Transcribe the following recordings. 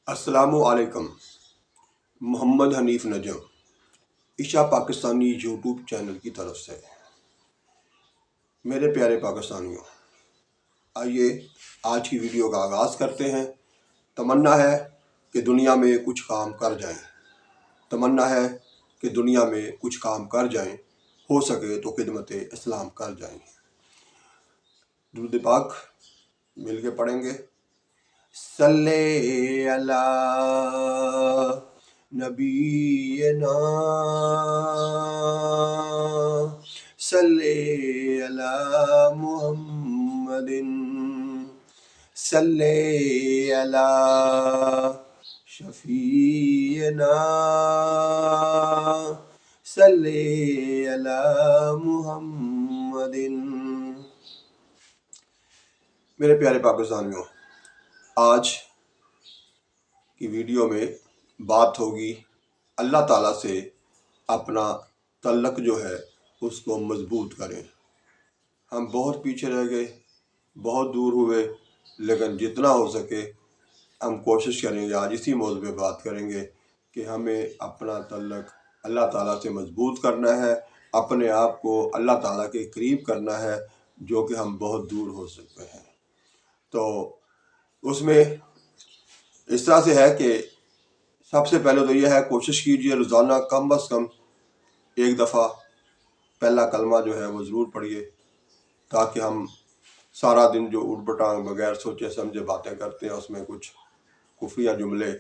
السلام علیکم۔ محمد حنیف نجم عشا Pakistani YouTube channel کی طرف سے میرے پیارے پاکستانیوں، آئیے آج کی ویڈیو کا آغاز کرتے ہیں۔ تمنا ہے کہ دنیا میں کچھ کام کر جائیں، تمنا ہے کہ دنیا میں کچھ کام کر جائیں، ہو سکے تو خدمت اسلام کر جائیں۔ درود پاک مل کے پڑھیں گے۔ صلی اللہ نبینا صلی علی محمد صلی علی شفیعنا صلی علی محمد۔ میرے پیارے پاکستانیوں، آج کی ویڈیو میں بات ہوگی اللہ تعالیٰ سے اپنا تعلق جو ہے اس کو مضبوط کریں۔ ہم بہت پیچھے رہ گئے، بہت دور ہوئے، لیکن جتنا ہو سکے ہم کوشش کریں گے، آج اسی موضوع پہ بات کریں گے کہ ہمیں اپنا تعلق اللہ تعالیٰ سے مضبوط کرنا ہے، اپنے آپ کو اللہ تعالیٰ کے قریب کرنا ہے، جو کہ ہم بہت دور ہو سکتے ہیں۔ تو اس میں اس طرح سے ہے کہ سب سے پہلے تو یہ ہے، کوشش کیجئے روزانہ کم از کم ایک دفعہ پہلا کلمہ جو ہے وہ ضرور پڑھیے، تاکہ ہم سارا دن جو اٹھ پٹانگ بغیر سوچے سمجھے باتیں کرتے ہیں، اس میں کچھ کفریہ جملے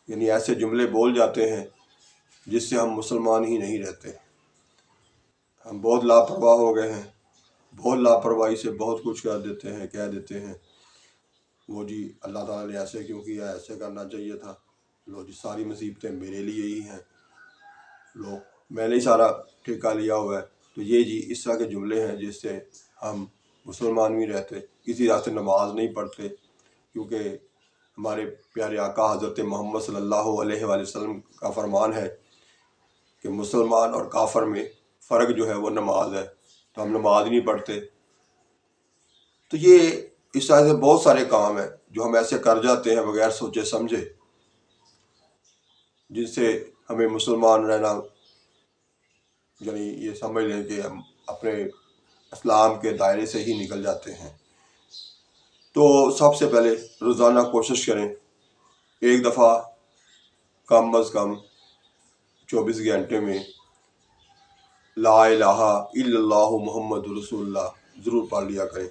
یعنی ایسے جملے بول جاتے ہیں جس سے ہم مسلمان ہی نہیں رہتے۔ ہم بہت لاپرواہ ہو گئے ہیں، بہت لاپرواہی سے بہت کچھ کر دیتے ہیں، کہہ دیتے ہیں، وہ جی اللہ تعالیٰ نے ایسے کیوں کیا، ایسے کرنا چاہیے تھا، لو جی ساری مصیبتیں میرے لیے ہی ہیں، لو میں نے ہی سارا ٹھیکہ لیا ہوا ہے۔ تو یہ جی اس طرح کے جملے ہیں جس سے ہم مسلمان بھی رہتے، کسی طرح سے نماز نہیں پڑھتے، کیونکہ ہمارے پیارے آقا حضرت محمد صلی اللہ علیہ وآلہ وسلم کا فرمان ہے کہ مسلمان اور کافر میں فرق جو ہے وہ نماز ہے، تو ہم نماز نہیں پڑھتے۔ تو یہ اس طرح سے بہت سارے کام ہیں جو ہم ایسے کر جاتے ہیں بغیر سوچے سمجھے، جس سے ہمیں مسلمان رہنا یعنی یہ سمجھ لیں کہ ہم اپنے اسلام کے دائرے سے ہی نکل جاتے ہیں۔ تو سب سے پہلے روزانہ کوشش کریں ایک دفعہ کم از کم 24 گھنٹے میں لا الہ الا اللہ محمد رسول اللہ ضرور پڑھ لیا کریں۔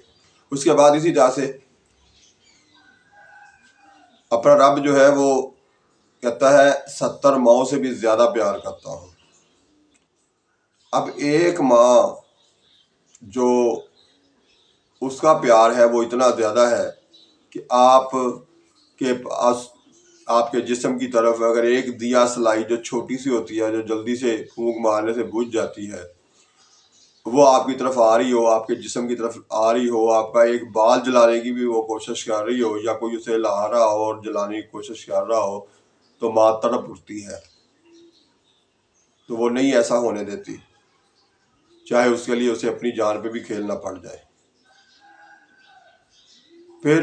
اس کے بعد اسی طرح سے اپنا رب جو ہے وہ کہتا ہے 70 ماؤں سے بھی زیادہ پیار کرتا ہوں۔ اب ایک ماں جو اس کا پیار ہے وہ اتنا زیادہ ہے کہ آپ کے پاس آپ کے جسم کی طرف اگر ایک دیا سلائی جو چھوٹی سی ہوتی ہے، جو جلدی سے پھونک مارنے سے بجھ جاتی ہے، وہ آپ کی طرف آ رہی ہو، آپ کے جسم کی طرف آ رہی ہو، آپ کا ایک بال جلانے کی بھی وہ کوشش کر رہی ہو، یا کوئی اسے لا رہا ہو اور جلانے کی کوشش کر رہا ہو، تو ماں تڑپ اٹھتی ہے، تو وہ نہیں ایسا ہونے دیتی، چاہے اس کے لیے اسے اپنی جان پہ بھی کھیلنا پڑ جائے۔ پھر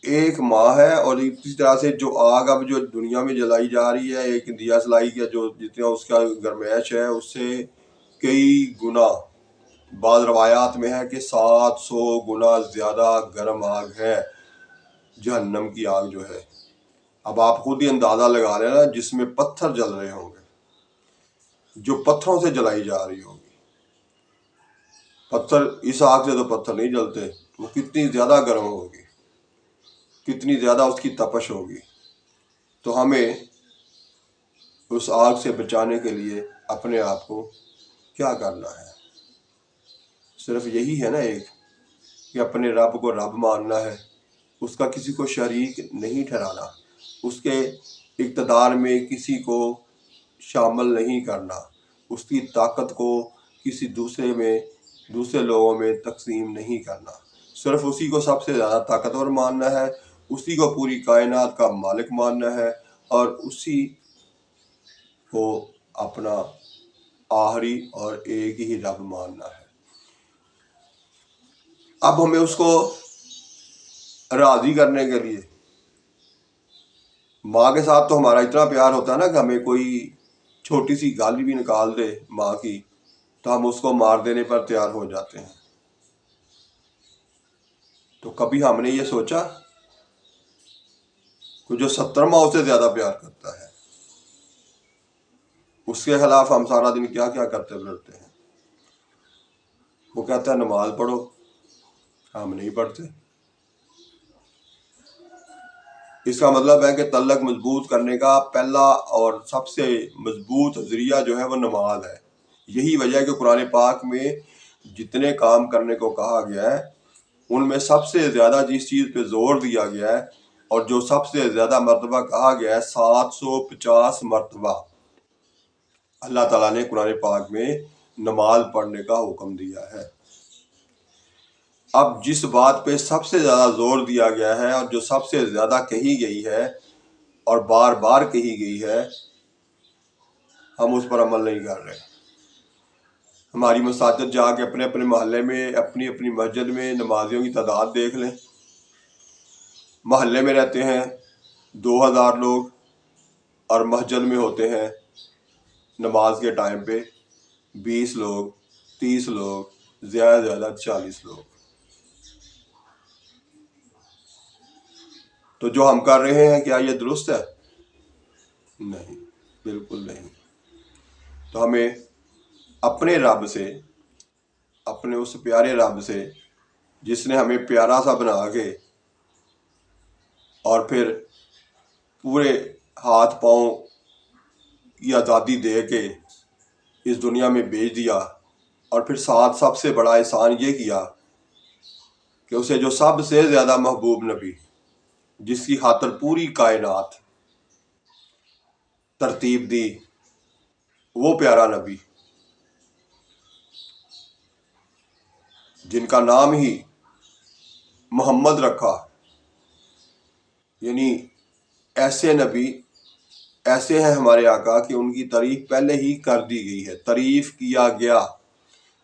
ایک ماں ہے، اور اسی طرح سے جو آگ اب جو دنیا میں جلائی جا رہی ہے، ایک دیا سلائی کا جو جتنا اس کا گرمائش ہے، اس سے کئی گنا بعض روایات میں ہے کہ 700 گنا زیادہ گرم آگ ہے جہنم کی آگ جو ہے۔ اب آپ خود ہی اندازہ لگا لیں نا، جس میں پتھر جل رہے ہوں گے، جو پتھروں سے جلائی جا رہی ہوگی، پتھر اس آگ سے تو پتھر نہیں جلتے، وہ کتنی زیادہ گرم ہوگی، کتنی زیادہ اس کی تپش ہوگی۔ تو ہمیں اس آگ سے بچانے کے لیے اپنے آپ کو کیا کرنا ہے؟ صرف یہی ہے نا ایک، کہ اپنے رب کو رب ماننا ہے، اس کا کسی کو شریک نہیں ٹھہرانا، اس کے اقتدار میں کسی کو شامل نہیں کرنا، اس کی طاقت کو کسی دوسرے لوگوں میں تقسیم نہیں کرنا، صرف اسی کو سب سے زیادہ طاقتور ماننا ہے، اسی کو پوری کائنات کا مالک ماننا ہے، اور اسی کو اپنا آخری اور ایک ہی رب ماننا ہے۔ اب ہمیں اس کو راضی کرنے کے لیے ماں کے ساتھ تو ہمارا اتنا پیار ہوتا ہے نا کہ ہمیں کوئی چھوٹی سی گالی بھی نکال دے ماں کی تو ہم اس کو مار دینے پر تیار ہو جاتے ہیں. تو کبھی ہم نے یہ سوچا کہ جو 70 ماؤں سے زیادہ پیار کرتا ہے اس کے خلاف ہم سارا دن کیا کیا کرتے پھرتے ہیں. وہ کہتا ہے نماز پڑھو، ہم نہیں پڑھتے. اس کا مطلب ہے کہ تعلق مضبوط کرنے کا پہلا اور سب سے مضبوط ذریعہ جو ہے وہ نماز ہے. یہی وجہ ہے کہ قرآن پاک میں جتنے کام کرنے کو کہا گیا ہے ان میں سب سے زیادہ جس چیز پہ زور دیا گیا ہے اور جو سب سے زیادہ مرتبہ کہا گیا ہے 750 مرتبہ اللہ تعالیٰ نے قرآن پاک میں نماز پڑھنے کا حکم دیا ہے. اب جس بات پہ سب سے زیادہ زور دیا گیا ہے اور جو سب سے زیادہ کہی گئی ہے اور بار بار کہی گئی ہے ہم اس پر عمل نہیں کر رہے. ہماری مساجد جا کے اپنے اپنے محلے میں اپنی اپنی مسجد میں نمازیوں کی تعداد دیکھ لیں. محلے میں رہتے ہیں 2000 لوگ اور مسجد میں ہوتے ہیں نماز کے ٹائم پہ 20 لوگ 30 لوگ زیادہ سے زیادہ 40 لوگ. تو جو ہم کر رہے ہیں کیا یہ درست ہے؟ نہیں، بالکل نہیں. تو ہمیں اپنے رب سے، اپنے اس پیارے رب سے جس نے ہمیں پیارا سا بنا کے اور پھر پورے ہاتھ پاؤں کی آزادی دے کے اس دنیا میں بھیج دیا اور پھر ساتھ سب سے بڑا احسان یہ کیا کہ اسے جو سب سے زیادہ محبوب نبی جس کی خاطر پوری کائنات ترتیب دی وہ پیارا نبی جن کا نام ہی محمد رکھا، یعنی ایسے نبی ایسے ہیں ہمارے آقا کہ ان کی تعریف پہلے ہی کر دی گئی ہے، تعریف کیا گیا.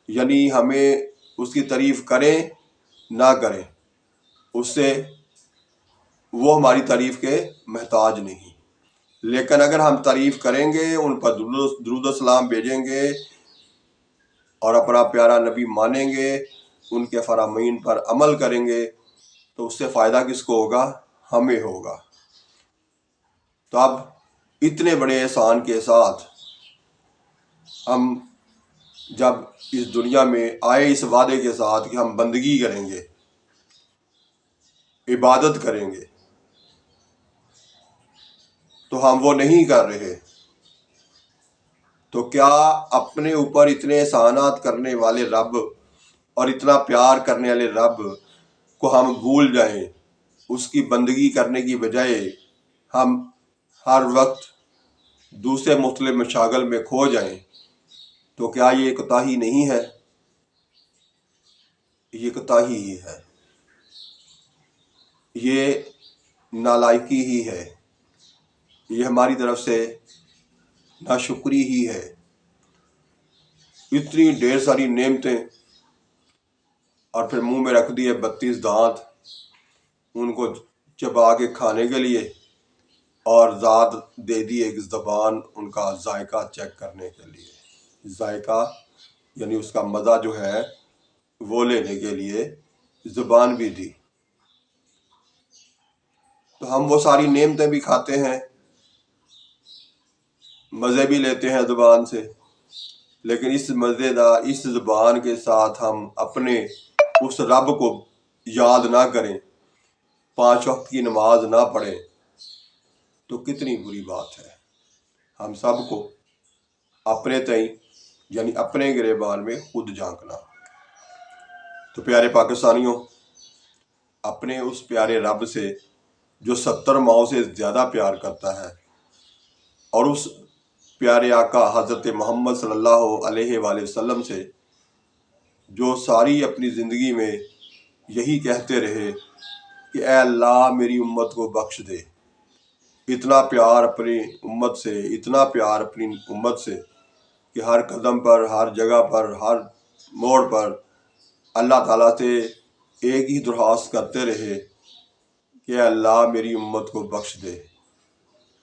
یعنی ہمیں اس کی تعریف کریں نہ کریں اس سے وہ ہماری تعریف کے محتاج نہیں. لیکن اگر ہم تعریف کریں گے، ان پر درود و سلام بھیجیں گے اور اپنا پیارا نبی مانیں گے، ان کے فرامین پر عمل کریں گے تو اس سے فائدہ کس کو ہوگا؟ ہمیں ہوگا. تو اب اتنے بڑے احسان کے ساتھ ہم جب اس دنیا میں آئے اس وعدے کے ساتھ کہ ہم بندگی کریں گے، عبادت کریں گے، تو ہم وہ نہیں کر رہے. تو کیا اپنے اوپر اتنے احسانات کرنے والے رب اور اتنا پیار کرنے والے رب کو ہم بھول جائیں، اس کی بندگی کرنے کی بجائے ہم ہر وقت دوسرے مختلف مشاغل میں کھو جائیں، تو کیا یہ کوتاہی نہیں ہے؟ یہ کوتاہی ہی ہے، یہ نالائکی ہی ہے، یہ ہماری طرف سے ناشکری ہی ہے. اتنی ڈھیر ساری نعمتیں اور پھر منہ میں رکھ دیے 32 دانت ان کو چبا کے کھانے کے لیے، اور ذات دے دی ایک زبان ان کا ذائقہ چیک کرنے کے لیے. ذائقہ یعنی اس کا مزہ جو ہے وہ لینے کے لیے زبان بھی دی. تو ہم وہ ساری نعمتیں بھی کھاتے ہیں، مزے بھی لیتے ہیں زبان سے، لیکن اس مزیدار اس زبان کے ساتھ ہم اپنے اس رب کو یاد نہ کریں، 5 وقت کی نماز نہ پڑھیں، تو کتنی بری بات ہے. ہم سب کو اپنے تئیں یعنی اپنے گریبان میں خود جھانکنا. تو پیارے پاکستانیوں، اپنے اس پیارے رب سے جو 70 ماؤں سے زیادہ پیار کرتا ہے اور اس پیارے آقا حضرت محمد صلی اللہ علیہ وآلہ وسلم سے جو ساری اپنی زندگی میں یہی کہتے رہے کہ اے اللہ میری امت کو بخش دے. اتنا پیار اپنی امت سے، اتنا پیار اپنی امت سے کہ ہر قدم پر، ہر جگہ پر، ہر موڑ پر اللہ تعالیٰ سے ایک ہی درخواست کرتے رہے کہ اے اللہ میری امت کو بخش دے.